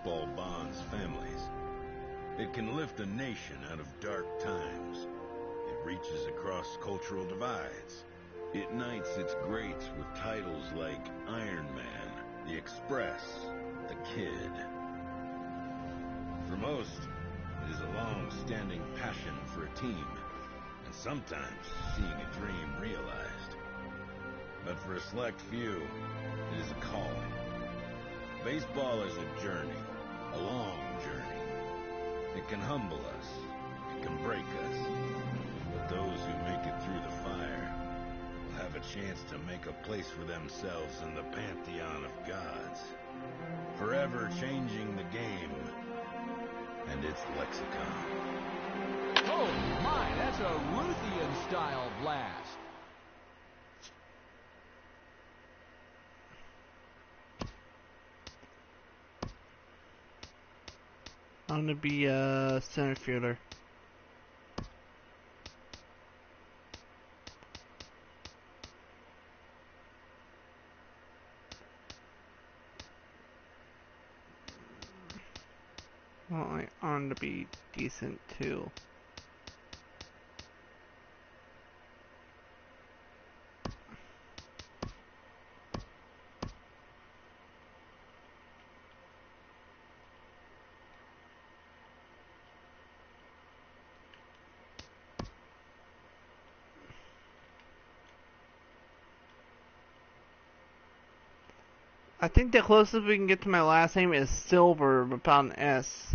baseball bonds families. It can lift a nation out of dark times. It reaches across cultural divides. It unites its greats with titles like Iron Man, The Express, The Kid. For most, it is a long-standing passion for a team, and sometimes seeing a dream realized. But for a select few, it is a calling. Baseball is a journey, a long journey. It can humble us, it can break us, but those who make it through the fire will have a chance to make a place for themselves in the pantheon of gods, forever changing the game and its lexicon. Oh my, that's a Ruthian-style blast. I'm gonna be a center fielder. Well, I'm gonna be decent too. I think the closest we can get to my last name is Silver without an S.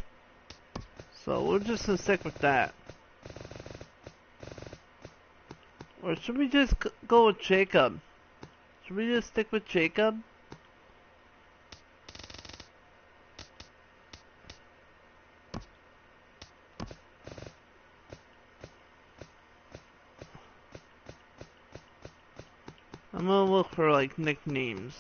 So we're just gonna stick with that. Or should we just go with Jacob? Should we just stick with Jacob? I'm gonna look for like nicknames.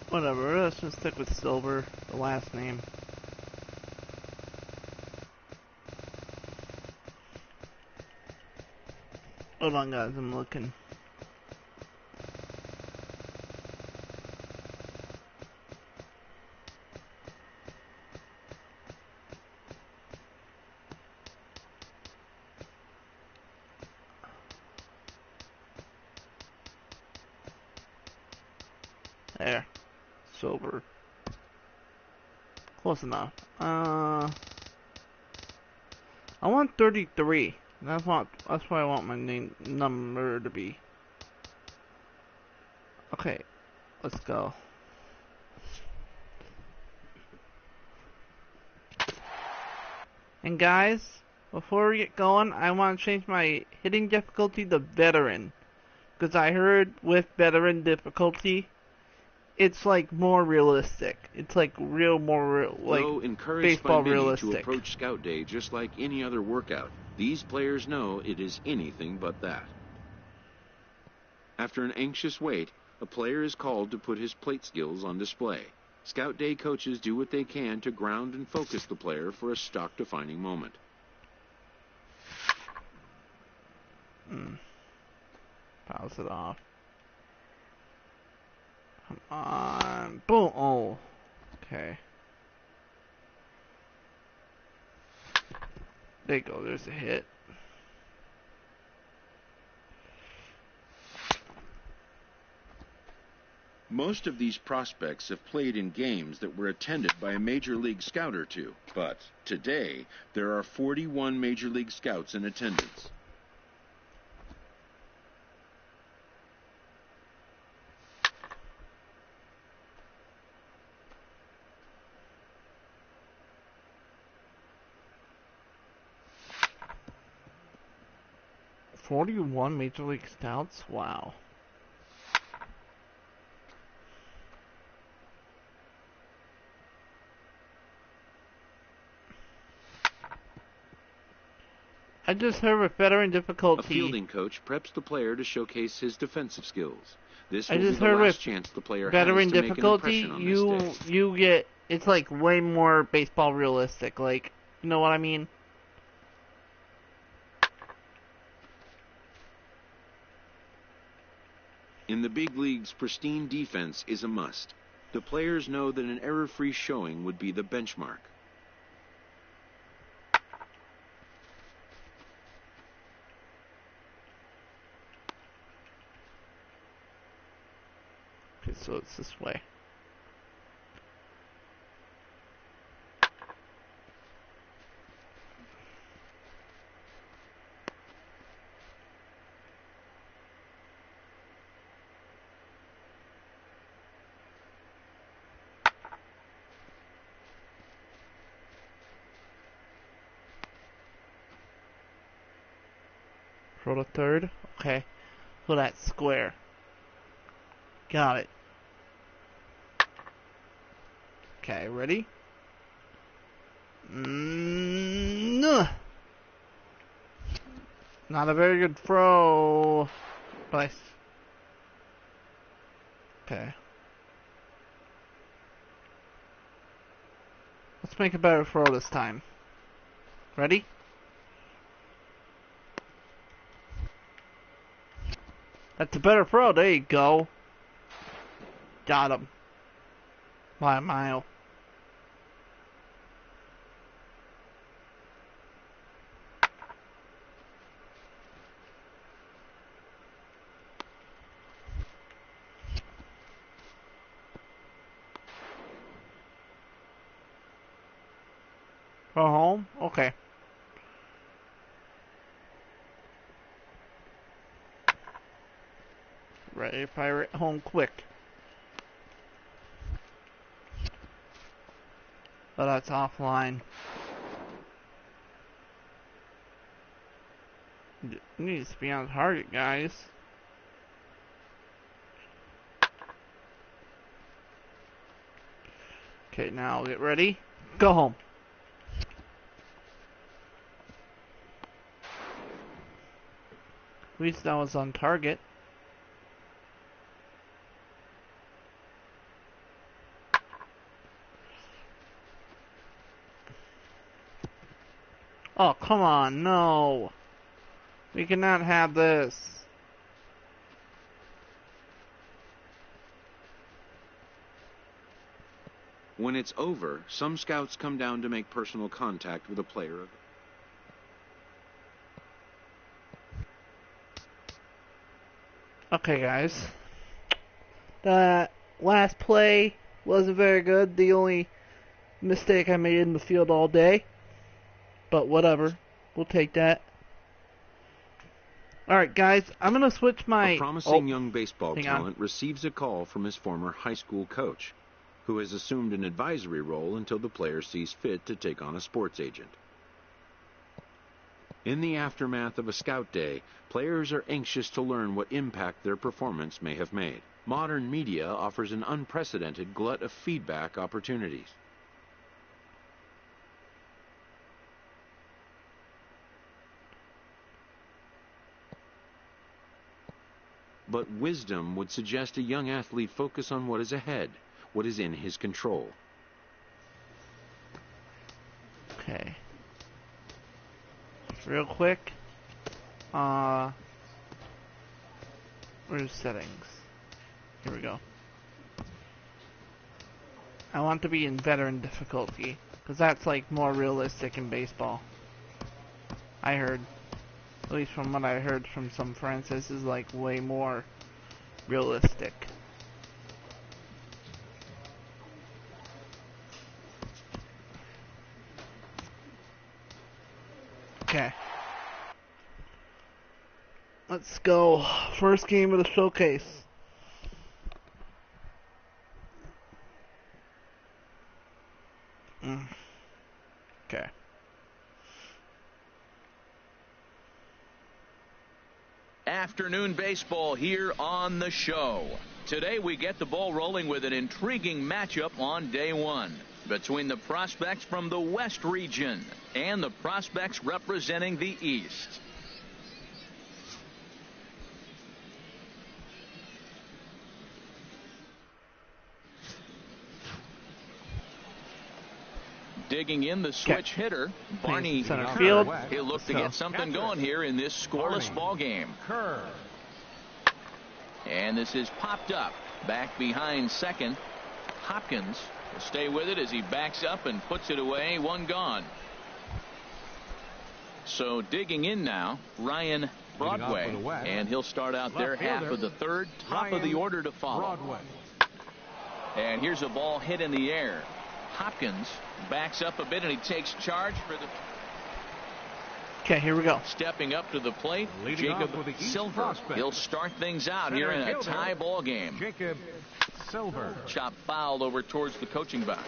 Whatever, let's just stick with Silver, the last name. Hold on guys, I'm looking. There. Silver. Close enough. I want 33. That's what I want my name number to be. Okay, let's go. And guys, before we get going, I want to change my hitting difficulty to veteran, because I heard with veteran difficulty, it's like more realistic. It's like Though encouraged baseball by many realistic. to approach Scout Day just like any other workout, these players know it is anything but that. After an anxious wait, a player is called to put his plate skills on display. Scout Day coaches do what they can to ground and focus the player for a stock-defining moment. Pause it off. Come on. Boom. Oh. Okay. There you go. There's a hit. Most of these prospects have played in games that were attended by a Major League Scout or two, but today there are 41 Major League Scouts in attendance. "41 Major League Scouts? Wow. I just heard with veteran A difficulty. fielding coach preps the player to showcase his defensive skills. This I will be just the heard last with chance the player has veteran to make an difficulty, impression on this day. you get, it's like way more baseball realistic. Like, you know what I mean? In the big leagues, pristine defense is a must. The players know that an error-free showing would be the benchmark. Okay, so it's this way. Throw to third. Okay. So that's square. Got it. Okay, ready? Not a very good throw. But okay. Let's make a better throw this time. Ready? That's a better throw. There you go. Got him. By a mile. Go home? Okay. Ready to fire it home quick. Oh, that's offline. It needs to be on target, guys. Okay, now get ready. Go home. At least that was on target. Oh, come on, no. We cannot have this. When it's over, some scouts come down to make personal contact with a player. Okay, guys. That last play wasn't very good. The only mistake I made in the field all day. But whatever. We'll take that. Alright, guys. I'm going to switch my... A promising young baseball hang talent receives a call from his former high school coach, who has assumed an advisory role until the player sees fit to take on a sports agent. In the aftermath of a scout day, players are anxious to learn what impact their performance may have made. Modern media offers an unprecedented glut of feedback opportunities. But wisdom would suggest a young athlete focus on what is ahead, what is in his control. Okay. Real quick. Where's settings? Here we go. I want to be in veteran difficulty, because that's like more realistic in baseball. I heard. At least from what I heard from some friends, this is like way more realistic. Okay. Let's go. First game of the showcase. Okay. Afternoon baseball here on the show. Today we get the ball rolling with an intriguing matchup on day one between the prospects from the West region and the prospects representing the East. Digging in the switch hitter, Barney. Center field. He'll look to get something going here in this scoreless ball game. And this is popped up. Back behind second. Hopkins will stay with it as he backs up and puts it away. One gone. So digging in now, Ryan Broadway. And he'll start out there half of the third. Top of the order to follow. And here's a ball hit in the air. Hopkins backs up a bit and he takes charge for the. Okay, here we go. Stepping up to the plate, Jacob Silver. He'll start things out here in a tie ball game. Jacob Silver. Chop fouled over towards the coaching box.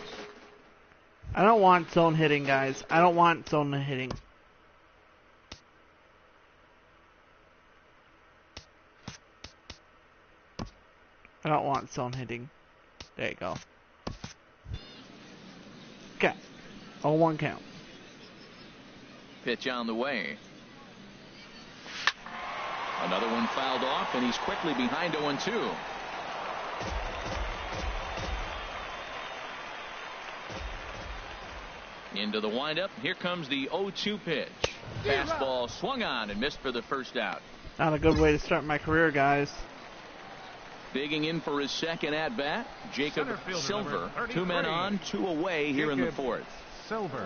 I don't want zone hitting, guys. I don't want zone hitting. I don't want zone hitting. There you go. Okay. 0-1 count. Pitch on the way. Another one fouled off, and he's quickly behind 0-2. Into the windup. Here comes the 0-2 pitch. Fastball swung on and missed for the first out. Not a good way to start my career, guys. Digging in for his second at-bat, Jacob Silver. 2 men on, 2 away here in the fourth. Silver.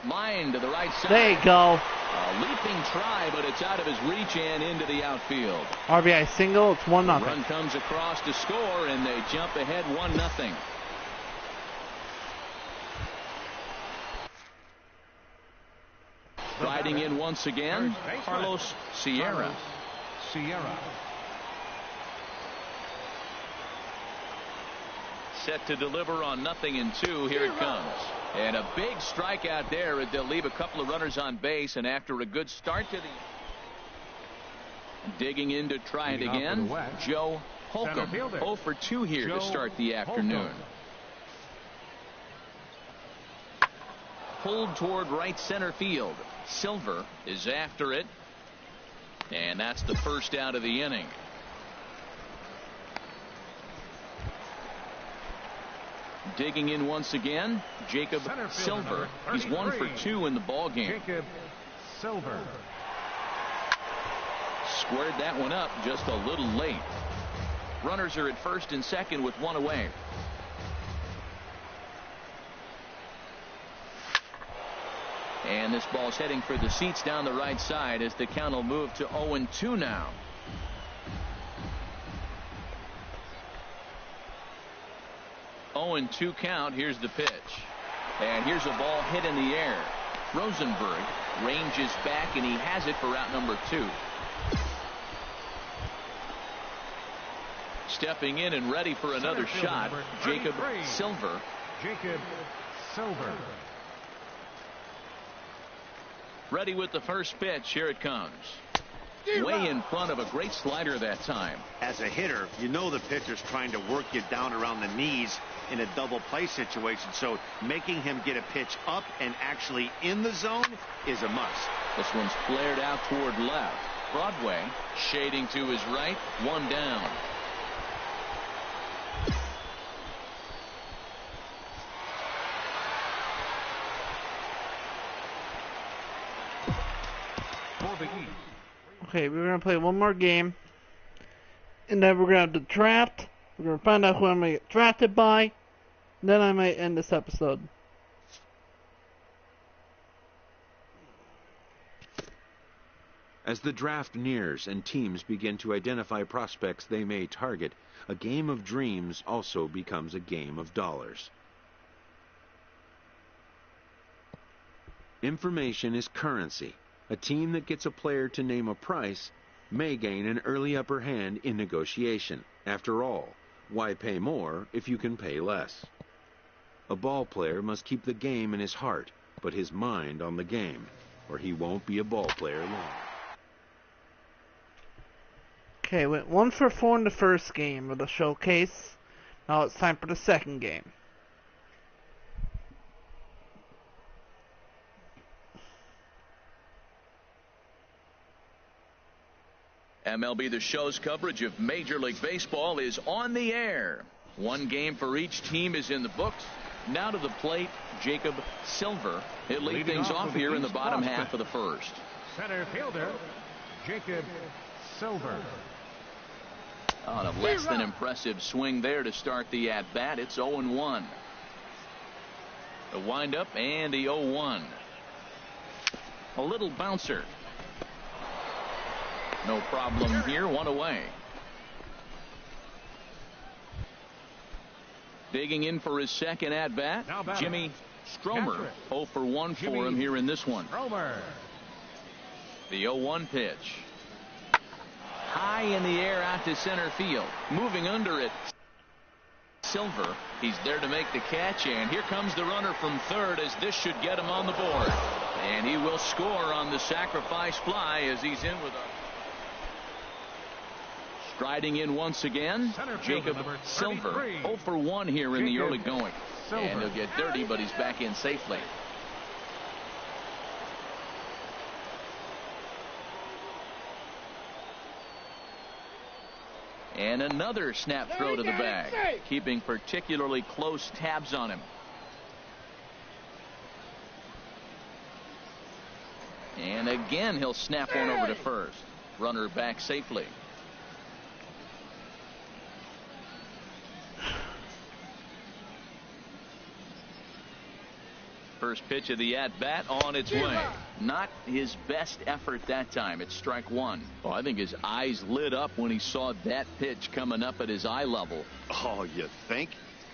Line to the right side. There you go. A leaping try, but it's out of his reach and into the outfield. RBI single. It's 1-0. Run comes across to score, and they jump ahead 1-0. Riding in once again, Carlos Sierra. Set to deliver on 0-2. Here it comes. And a big strikeout there. They'll leave a couple of runners on base, and after a good start to the. Digging in to try it again, Joe Holcomb. 0 for 2 here to start the afternoon. Pulled toward right center field. Silver is after it. And that's the first out of the inning. Digging in once again, Jacob Silver. He's 1 for 2 in the ball game. Jacob Silver. Squared that one up just a little late. Runners are at first and second with 1 away. And this ball's heading for the seats down the right side as the count will move to 0-2 now. And 2 count. Here's the pitch. And here's a ball hit in the air. Rosenberg ranges back, and he has it for out number 2. Stepping in and ready for another shot, Jacob Silver. Jacob Silver. Ready with the first pitch. Here it comes. Way in front of a great slider that time. As a hitter, you know the pitcher's trying to work you down around the knees in a double play situation, so making him get a pitch up and actually in the zone is a must. This one's flared out toward left. Broadway shading to his right. 1 down. Okay, we're going to play one more game. And then we're going to have the draft. We're going to find out who I'm going to get drafted by. Then I might end this episode. As the draft nears and teams begin to identify prospects they may target, a game of dreams also becomes a game of dollars. Information is currency. A team that gets a player to name a price may gain an early upper hand in negotiation. After all, why pay more if you can pay less? A ball player must keep the game in his heart, but his mind on the game, or he won't be a ball player long. Okay, went 1 for 4 in the first game of the showcase. Now it's time for the second game. MLB The Show's coverage of Major League Baseball is on the air. One game for each team is in the books. Now to the plate, Jacob Sylvers. He'll lead things off here in the bottom half of the first. Center fielder, Jacob Sylvers. On a less than impressive swing there to start the at-bat. It's 0-1. The windup and the 0-1. A little bouncer. No problem here, 1 away. Digging in for his second at-bat, Jimmy Stromer. 0 for 1 for him here in this one. The 0-1 pitch. High in the air out to center field. Moving under it, Sylvers. He's there to make the catch, and here comes the runner from third as this should get him on the board. And he will score on the sacrifice fly as he's in with a... Striding in once again, Jacob Sylvers. 0 for 1 here in the early going. And he'll get dirty, but he's back in safely. And another snap throw to the bag, keeping particularly close tabs on him. And again, he'll snap one over to first. Runner back safely. First pitch of the at-bat on its way. Not his best effort that time. It's strike 1. Oh, I think his eyes lit up when he saw that pitch coming up at his eye level. Oh, you think?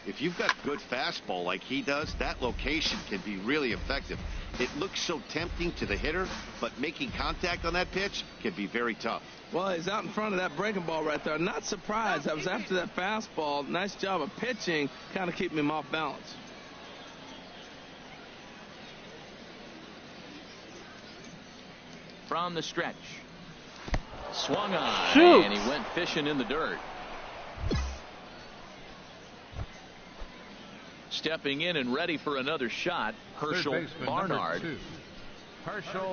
If you've got good fastball like he does, that location can be really effective. It looks so tempting to the hitter, but making contact on that pitch can be very tough. Well, he's out in front of that breaking ball right there. Not surprised. I was after that fastball. Nice job of pitching, kind of keeping him off balance. From the stretch. Swung on. Shoot. And he went fishing in the dirt. Stepping in and ready for another shot, Herschel Barnard.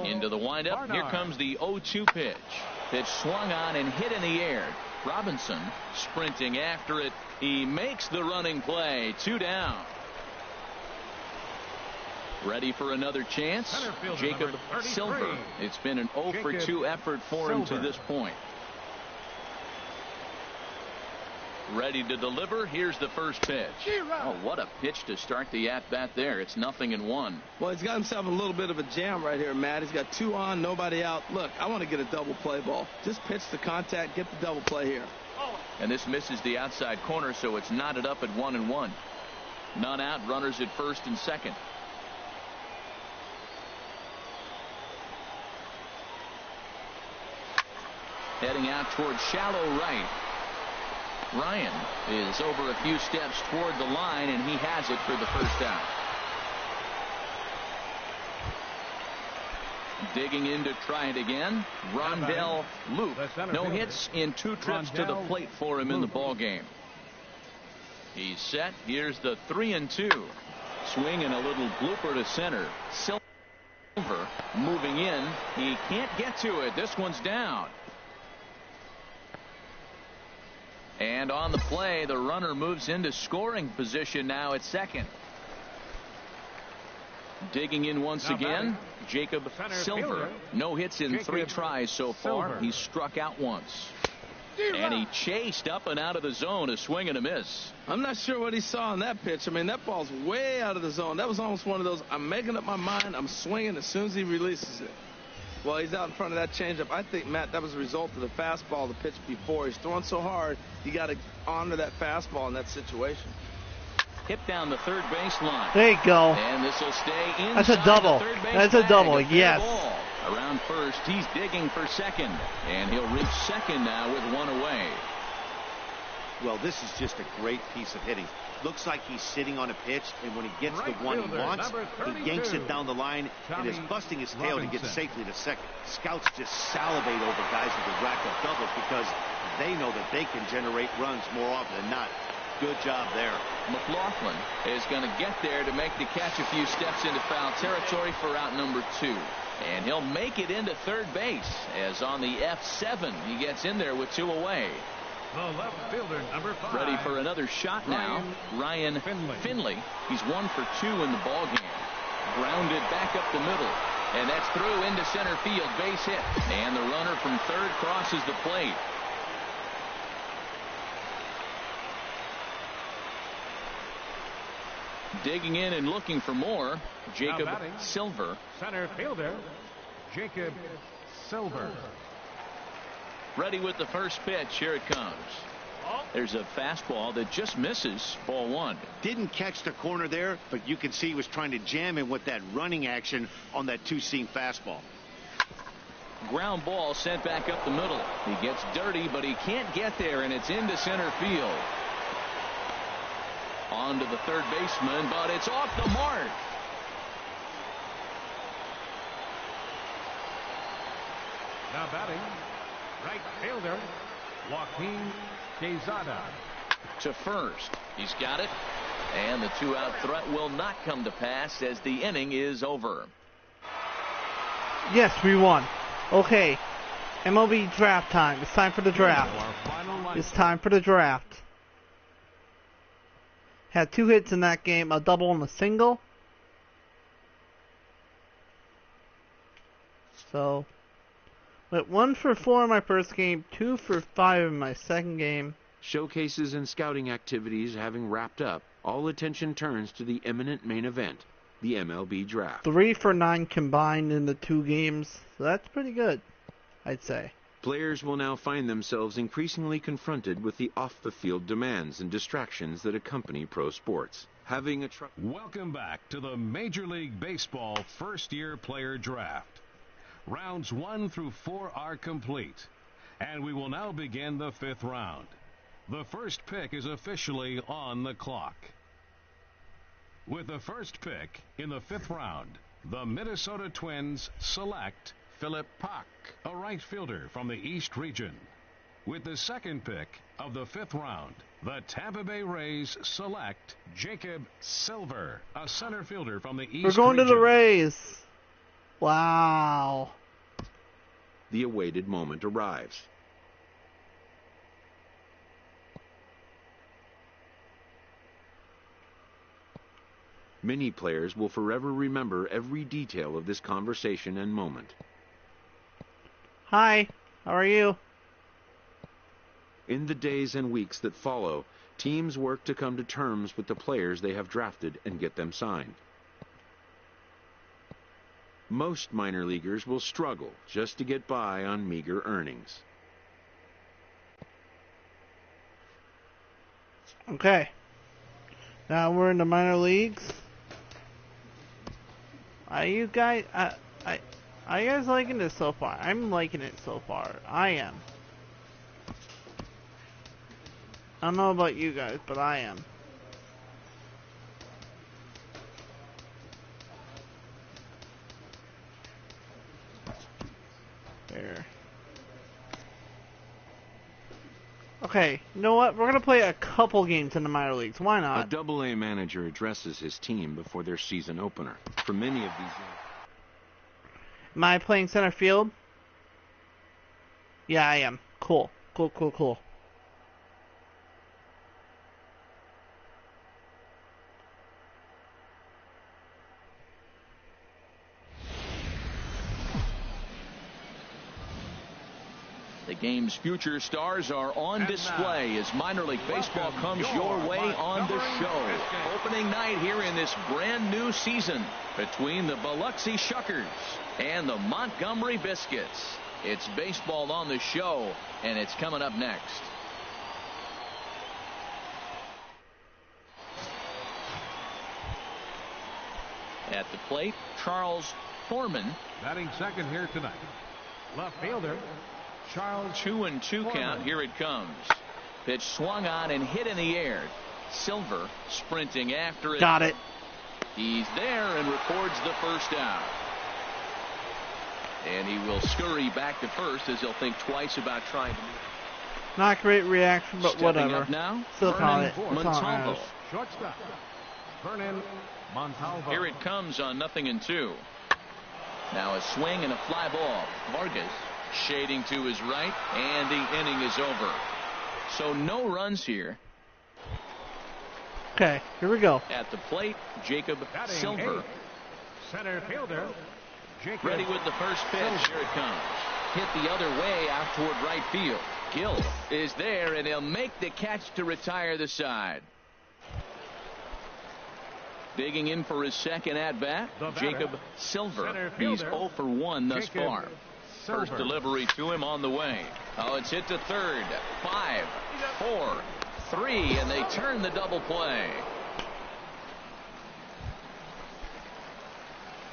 Into the windup. Here comes the 0-2 pitch. Pitch swung on and hit in the air. Robinson sprinting after it. He makes the running play. 2 down. Ready for another chance, Jacob Sylvers. It's been an 0 for 2 effort for him to this point. Ready to deliver. Here's the first pitch. Oh, what a pitch to start the at-bat there. It's 0-1. Well, he's got himself a little bit of a jam right here, Matt. He's got 2 on, nobody out. Look, I want to get a double play ball. Just pitch the contact, get the double play here. And this misses the outside corner, so it's knotted up at 1-1. None out, runners at first and second. Heading out towards shallow right. Ryan is over a few steps toward the line, and he has it for the first out. Digging in to try it again. Rondell Luke. No hits in 2 trips to the plate for him in the ballgame. He's set. Here's the 3-2. Swing and a little blooper to center. Sylvers moving in. He can't get to it. This one's down. And on the play, the runner moves into scoring position now at second. Digging in once again, Jacob Sylvers. No hits in 3 tries so far. He's struck out once. And he chased up and out of the zone, a swing and a miss. I'm not sure what he saw on that pitch. I mean, that ball's way out of the zone. That was almost one of those, I'm making up my mind, I'm swinging as soon as he releases it. Well, he's out in front of that changeup. I think, Matt, that was a result of the fastball, the pitch before. He's throwing so hard, you got to honor that fastball in that situation. Hit down the third baseline. There you go. And this will stay inside. That's a double. The third base That's a double, bag. yes. Ball. Around first, he's digging for second. And he'll reach second now with 1 away. Well, this is just a great piece of hitting. Looks like he's sitting on a pitch, and when he gets the one he wants, he yanks it down the line and is busting his tail to get safely to second. Scouts just salivate over guys who can rack up doubles because they know that they can generate runs more often than not. Good job there. McLaughlin is going to get there to make the catch a few steps into foul territory for out number 2. And he'll make it into third base as on the F7 he gets in there with 2 away. The left fielder, number 5. Ready for another shot now. Ryan Finley. He's 1 for 2 in the ballgame. Grounded back up the middle. And that's through into center field. Base hit. And the runner from third crosses the plate. Digging in and looking for more, Jacob Silver. Center fielder, Jacob Silver. Ready with the first pitch. Here it comes. There's a fastball that just misses. Ball 1. Didn't catch the corner there, but you can see he was trying to jam him with that running action on that 2-seam fastball. Ground ball sent back up the middle. He gets dirty, but he can't get there, and it's into center field. On to the third baseman, but it's off the mark. Now batting, right fielder, Joaquin Quezada. To first. He's got it. And the 2-out threat will not come to pass as the inning is over. Yes, we won. Okay. MLB draft time. It's time for the draft. It's time for the draft. Had 2 hits in that game, a double and a single. So, went 1 for 4 in my first game, 2 for 5 in my second game. Showcases and scouting activities having wrapped up, all attention turns to the imminent main event, the MLB draft. 3 for 9 combined in the 2 games. So that's pretty good, I'd say. Players will now find themselves increasingly confronted with the off-the-field demands and distractions that accompany pro sports. Welcome back to the Major League Baseball first-year player draft. Rounds 1 through 4 are complete, and we will now begin the 5th round. The first pick is officially on the clock. With the first pick in the 5th round, the Minnesota Twins select Philip Pak, a right fielder from the East region. With the second pick of the 5th round, the Tampa Bay Rays select Jacob Silver, a center fielder from the East region. We're going to the Rays. Wow. The awaited moment arrives. Many players will forever remember every detail of this conversation and moment. Hi, how are you? In the days and weeks that follow, teams work to come to terms with the players they have drafted and get them signed. Most minor leaguers will struggle just to get by on meager earnings. Okay. Now we're in the minor leagues. Are you guys liking this so far? I'm liking it so far. I am. I don't know about you guys, but I am. There. Okay, you know what? We're going to play a couple games in the minor leagues. Why not? A Double-A manager addresses his team before their season opener. For many of these... Am I playing center field? Yeah, I am. Cool. Cool. The game's future stars are on display as minor league baseball comes your way on the show. Opening night here in this brand new season between the Biloxi Shuckers and the Montgomery Biscuits. It's baseball on the show, and it's coming up next. At the plate, Charles Foreman. Batting second here tonight, left fielder Charles. 2-2 count. Here it comes. Pitch swung on and hit in the air. Silver sprinting after it. Got it. He's there and records the first out. And he will scurry back to first as he'll think twice about trying to move. Not great reaction, but Stepping whatever. up now, Still call it. Montalvo. Shortstop, Vernon Montalvo. Here it comes on 0-2. Now a swing and a fly ball. Vargas shading to his right, and the inning is over. So no runs here. Okay, here we go. At the plate, Jacob Silver. Center fielder, Jacob. Ready with the first pitch. Here it comes. Hit the other way out toward right field. Gill is there, and he'll make the catch to retire the side. Digging in for his second at-bat, Jacob Silver. He's 0 for 1 thus far. First delivery to him on the way. Oh, it's hit to third. 5, 4, 3, and they turn the double play.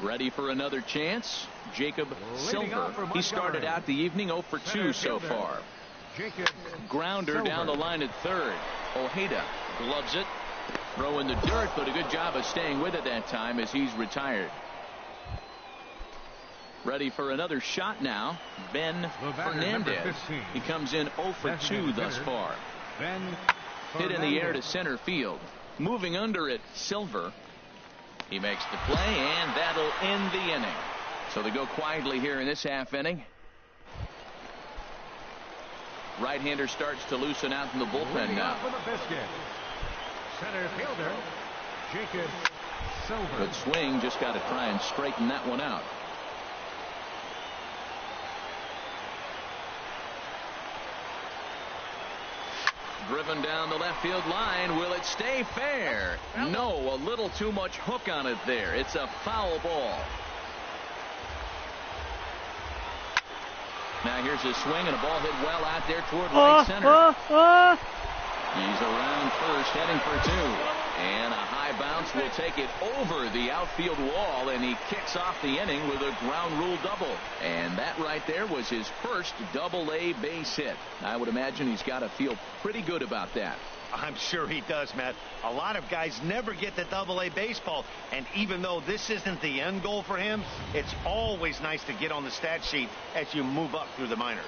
Ready for another chance, Jacob Silver. He started out the evening 0 for 2 so far. Grounder down the line at third. Ojeda gloves it. Throw in the dirt, but a good job of staying with it that time as he's retired. Ready for another shot now, Ben Fernandez. He comes in 0 for 2 thus far. Hit in the air to center field. Moving under it, Silver. He makes the play, and that'll end the inning. So they go quietly here in this half inning. Right-hander starts to loosen out in the bullpen now. Center fielder, Jacob Silver. Good swing, just got to try and straighten that one out. Driven down the left field line. Will it stay fair? No, a little too much hook on it there. It's a foul ball. Now here's a swing and a ball hit well out there toward right center. He's around first, heading for 2. And a high bounce will take it over the outfield wall, and he kicks off the inning with a ground rule double. And that right there was his first double-A base hit. I would imagine he's got to feel pretty good about that. I'm sure he does, Matt. A lot of guys never get the double-A baseball, and even though this isn't the end goal for him, it's always nice to get on the stat sheet as you move up through the minors.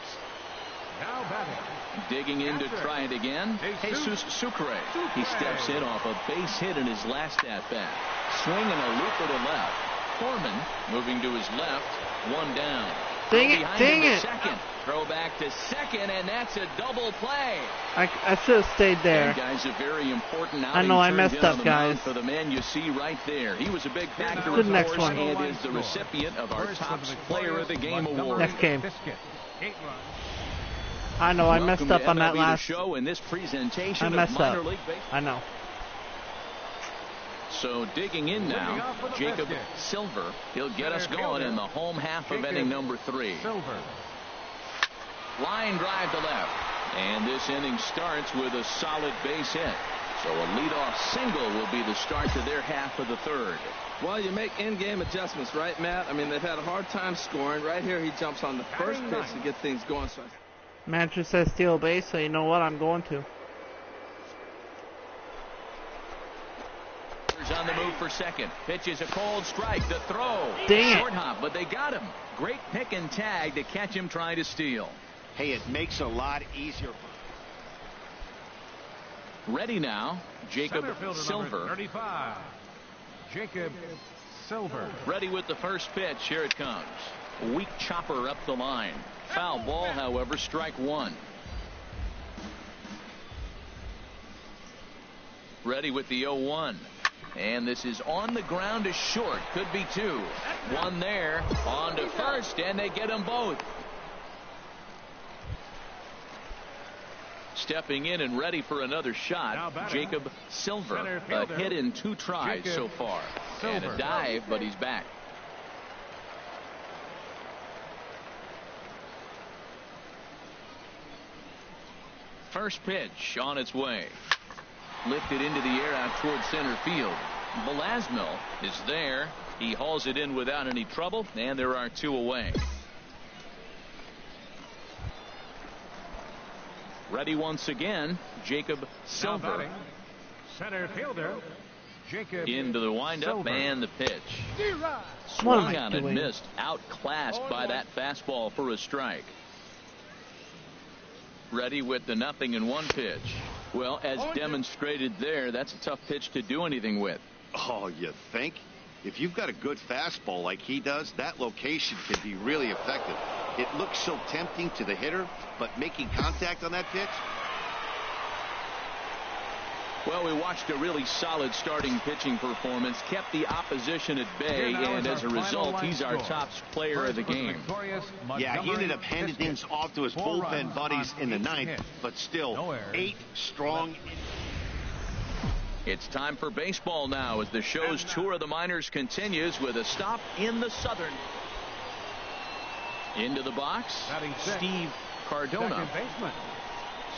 Now batting. Digging in to try it again, Jesus Sucre. He steps in off a base hit in his last at-bat. Swinging a looper to left. Foreman moving to his left. One down. Dang it. Second. Throw back to second, and that's a double play. I should have stayed there. And guys, a very important outing. I know I messed up, guys. For the man you see right there. He was a big factor, of course, and is the recipient of our top player of the game award. Next game. I know I messed up on that last show in this presentation. I messed up. I know. So digging in now, Jacob Silver. He'll get us going in the home half of inning number 3. Line drive to left. And this inning starts with a solid base hit. So a leadoff single will be the start to their half of the third. Well, you make in-game adjustments, right, Matt? I mean, they've had a hard time scoring. Right here, he jumps on the first pitch to get things going. Manager says steal base, so you know what? I'm going to. On the move for second. Pitches a cold strike. The throw. Dang it. Short hop, but they got him. Great pick and tag to catch him trying to steal. Hey, it makes it a lot easier. Ready now, Jacob Silver. 35. Jacob Silver. Ready with the first pitch. Here it comes. A weak chopper up the line. Foul ball, however, strike 1. Ready with the 0-1. And this is on the ground to short. Could be 2. One there. On to first, and they get them both. Stepping in and ready for another shot, Jacob Silver. A hit in 2 tries so far. And a dive, but he's back. First pitch on its way. Lifted into the air out towards center field. Velasmil is there. He hauls it in without any trouble, and there are 2 away. Ready once again, Jacob Silver. Center fielder, Jacob into the windup Silver. And the pitch. Swung on and missed. Outclassed by that fastball for a strike. ready with the 0-1 pitch. Well, as demonstrated there, that's a tough pitch to do anything with. Oh, you think? If you've got a good fastball like he does, that location can be really effective. It looks so tempting to the hitter, but making contact on that pitch? Well, we watched a really solid starting pitching performance, kept the opposition at bay, and as a result, he's our top player of the game. Yeah, he ended up handing things off to his bullpen buddies in the ninth, but still, 8 strong. It's time for baseball now as the show's tour of the minors continues with a stop in the Southern. Into the box, Steve Cardona.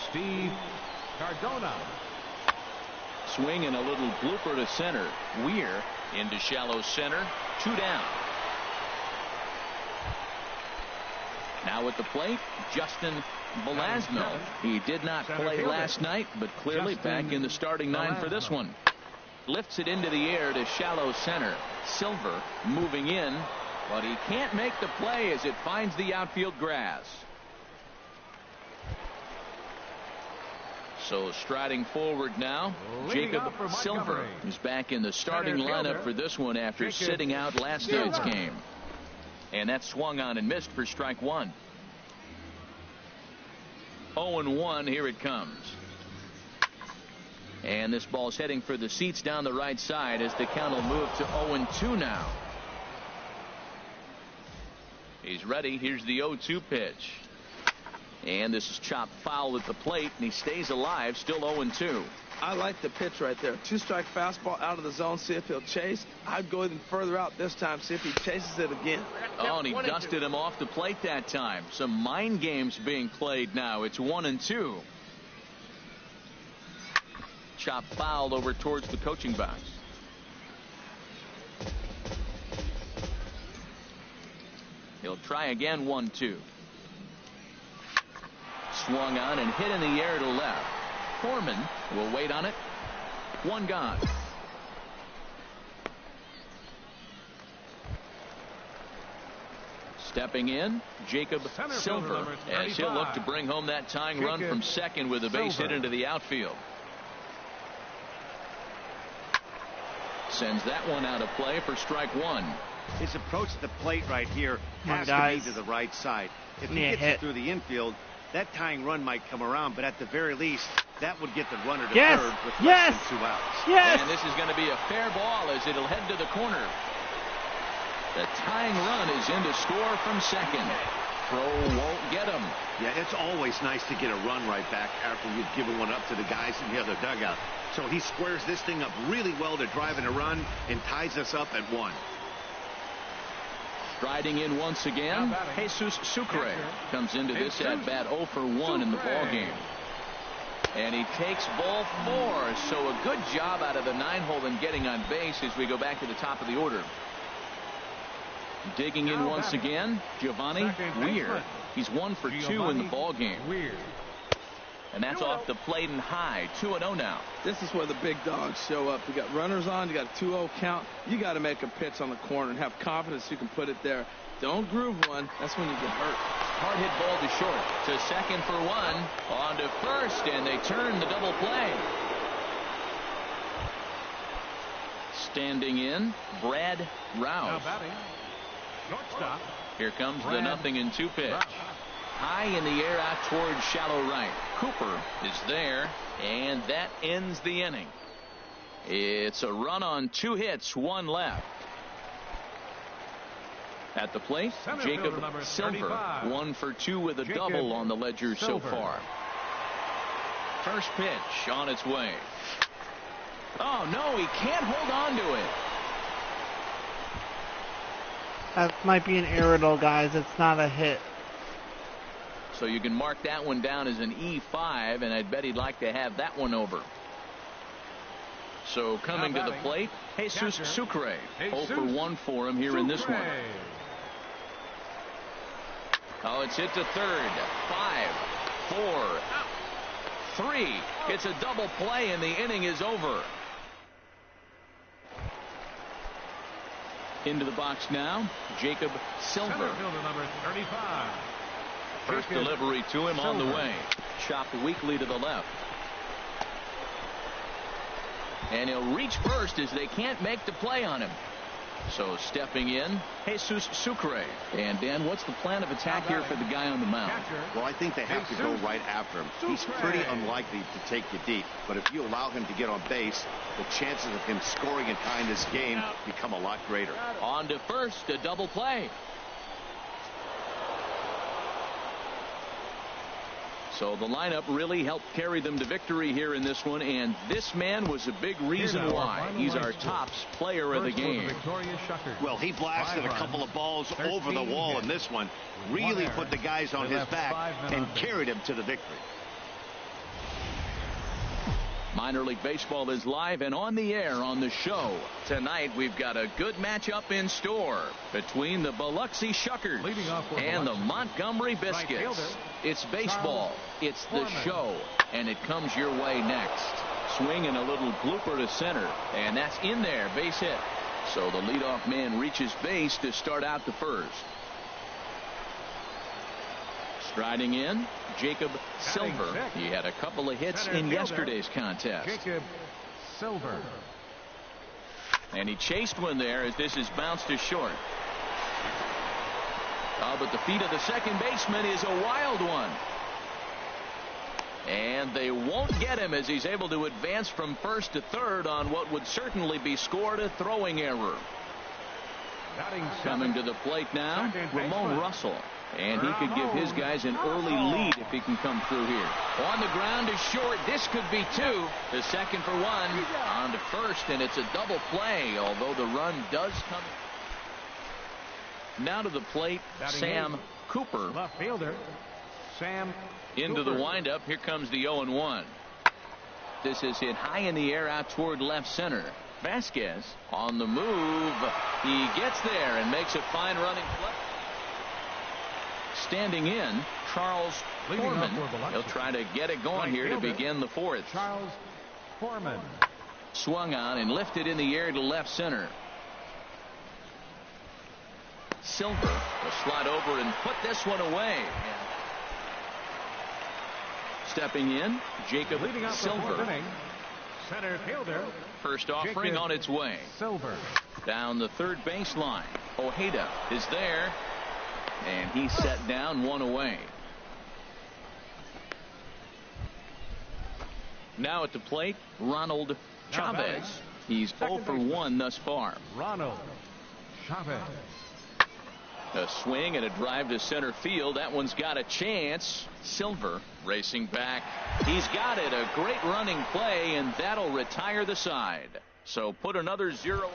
Steve Cardona. Swing and a little blooper to center. Weir into shallow center. 2 down. Now at the plate, Justin Velasno. He did not play last night, but clearly back in the starting 9 for this one. Lifts it into the air to shallow center. Silver moving in, but he can't make the play as it finds the outfield grass. So striding forward now, Jacob Silver is back in the starting lineup for this one after sitting out last night's game. And that swung on and missed for strike 1. 0-1, here it comes. And this ball's heading for the seats down the right side as the count will move to 0-2 now. He's ready. Here's the 0-2 pitch. And this is chopped foul at the plate, and he stays alive, still 0-2. I like the pitch right there. 2-strike fastball out of the zone, see if he'll chase. I'd go even further out this time, see if he chases it again. Oh, and he dusted him off the plate that time. Some mind games being played now. It's 1-2. Chop foul over towards the coaching box. He'll try again. 1-2. Swung on and hit in the air to left. Foreman will wait on it. 1 gone. Stepping in, Jacob Silver, as he'll look to bring home that tying run from second with a base hit into the outfield. Sends that one out of play for strike 1. His approach to the plate right here has to be to the right side. If he gets it through the infield, that tying run might come around, but at the very least, that would get the runner to third with less than 2 outs. And this is going to be a fair ball as it'll head to the corner. The tying run is in to score from second. Throw won't get him. Yeah, it's always nice to get a run right back after you've given one up to the guys in the other dugout. So he squares this thing up really well to drive in a run and ties us up at 1. Striding in once again, Jesus Sucre comes into this at bat 0 for 1 in the ball game. And he takes ball 4. So a good job out of the 9-hole in getting on base as we go back to the top of the order. Digging in once again, Giovanni Weir. He's 1 for 2 in the ball game. And that's off the plate and high. 2-0 now. This is where the big dogs show up. You got runners on. You got a 2-0 count. You got to make a pitch on the corner and have confidence you can put it there. Don't groove one. That's when you get hurt. Hard hit ball to short. To second for 1. On to first, and they turn the double play. Standing in, Brad Rouse. Here comes the 0-2 pitch. High in the air out towards shallow right. Cooper is there, and that ends the inning. It's a run on 2 hits, 1 left. At the plate, Jacob Silver, 1 for 2 with a double on the ledger so far. First pitch on its way. Oh, no, he can't hold on to it. That might be an error, though, guys. It's not a hit. So you can mark that one down as an E5, and I'd bet he'd like to have that one over. So coming to the plate, Jesus Sucre. 0 for 1 for him here in this one. Oh, it's hit to third. 5, 4, 3. It's a double play, and the inning is over. Into the box now, Jacob Silver. First delivery to him on the way. Chopped weakly to the left. And he'll reach first as they can't make the play on him. So stepping in, Jesus Sucre. And Dan, what's the plan of attack here for the guy on the mound? Well, I think they have to go right after him. He's pretty unlikely to take you deep, but if you allow him to get on base, the chances of him scoring and tying this game become a lot greater. On to first, a double play. So the lineup really helped carry them to victory here in this one, and this man was a big reason why. He's our top player of the game. Well, he blasted a couple of balls over the wall in this one, really put the guys on his back and carried him to the victory. Minor League Baseball is live and on the air on the show. Tonight we've got a good matchup in store between the Biloxi Shuckers and the Montgomery Biscuits. It's baseball, it's the show, and it comes your way next. Swing and a little blooper to center, and that's in there, base hit. So the leadoff man reaches base to start out the first. Striding in, Jacob Silver. He had a couple of hits in yesterday's contest. Jacob Silver. And he chased one there as this is bounced to short. But the feet of the second baseman is a wild one. And they won't get him as he's able to advance from first to third on what would certainly be scored a throwing error. Coming to the plate now, Ramon Russell. And he could give his guys an early lead if he can come through here. On the ground is short. This could be two. The second for one. On to first, and it's a double play, although the run does come. Now to the plate, Sam Cooper. Left fielder, Sam into the windup. Here comes the 0-1. This is hit high in the air out toward left center. Vasquez on the move. He gets there and makes a fine running play. Standing in, Charles Foreman. He'll try to get it going here to begin the fourth. Charles Foreman. Swung on and lifted in the air to left center. Silver will slide over and put this one away. Stepping in, Jacob Silver. Center fielder. First offering on its way. Silver. Down the third baseline. Ojeda is there. And he's set down, one away. Now at the plate, Ronald Chavez. He's 0 for 1 thus far. Ronald Chavez. A swing and a drive to center field. That one's got a chance. Silver racing back. He's got it. A great running play, and that'll retire the side. So put another 0.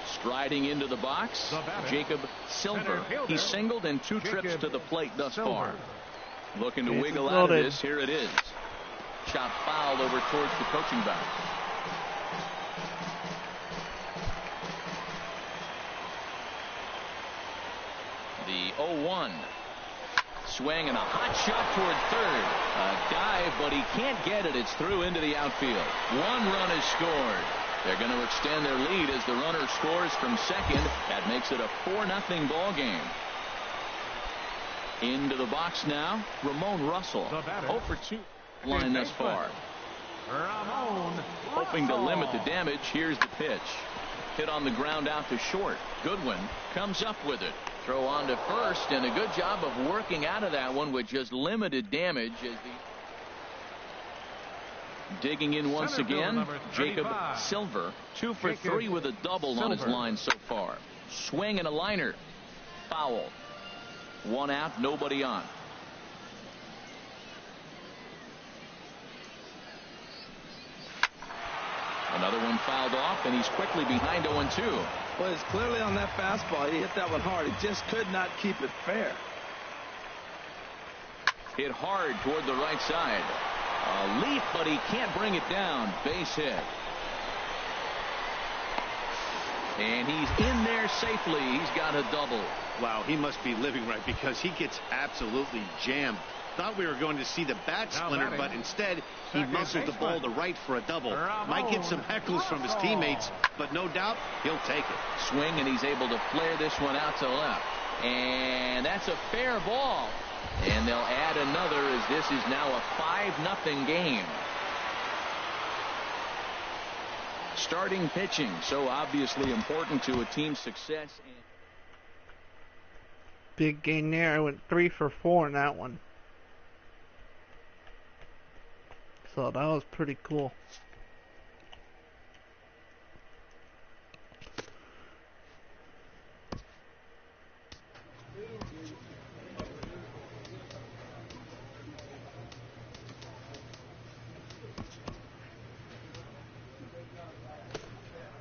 Striding into the box, Jacob Silver. He singled in 2 trips to the plate thus far. Looking to wiggle out of this. Here it is. Shot fouled over towards the coaching box. The 0-1. Swing and a hot shot toward third. A dive, but he can't get it. It's through into the outfield. 1 run is scored. They're going to extend their lead as the runner scores from second. That makes it a 4-0 ball game. Into the box now, Ramon Russell. 0 for 2 line thus far. Hoping to limit the damage. Here's the pitch. Hit on the ground out to short. Goodwin comes up with it. Throw on to first, and a good job of working out of that one with just limited damage as the digging in once again, Jacob Silver. 2 for 3 with a double on his line so far. Swing and a liner. Foul. 1 out, nobody on. Another one fouled off, and he's quickly behind 0-2. Well, it's clearly on that fastball. He hit that one hard. He just could not keep it fair. Hit hard toward the right side. A leap, but he can't bring it down. Base hit. And he's in there safely. He's got a double. Wow, he must be living right because he gets absolutely jammed. Thought we were going to see the bat splinter, but instead he muscled the ball to right for a double. Might get some heckles from his teammates, but no doubt he'll take it. Swing, and he's able to flare this one out to left. And And that's a fair ball. And they'll add another as this is now a 5-0 game. Starting pitching, so obviously important to a team's success. Big gain there. I went 3 for 4 in that one. So that was pretty cool.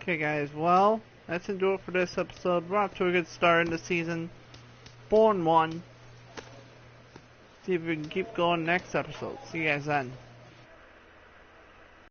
Okay guys, well, that's going to do it for this episode. We're off to a good start in the season. 4-1. See if we can keep going next episode. See you guys then.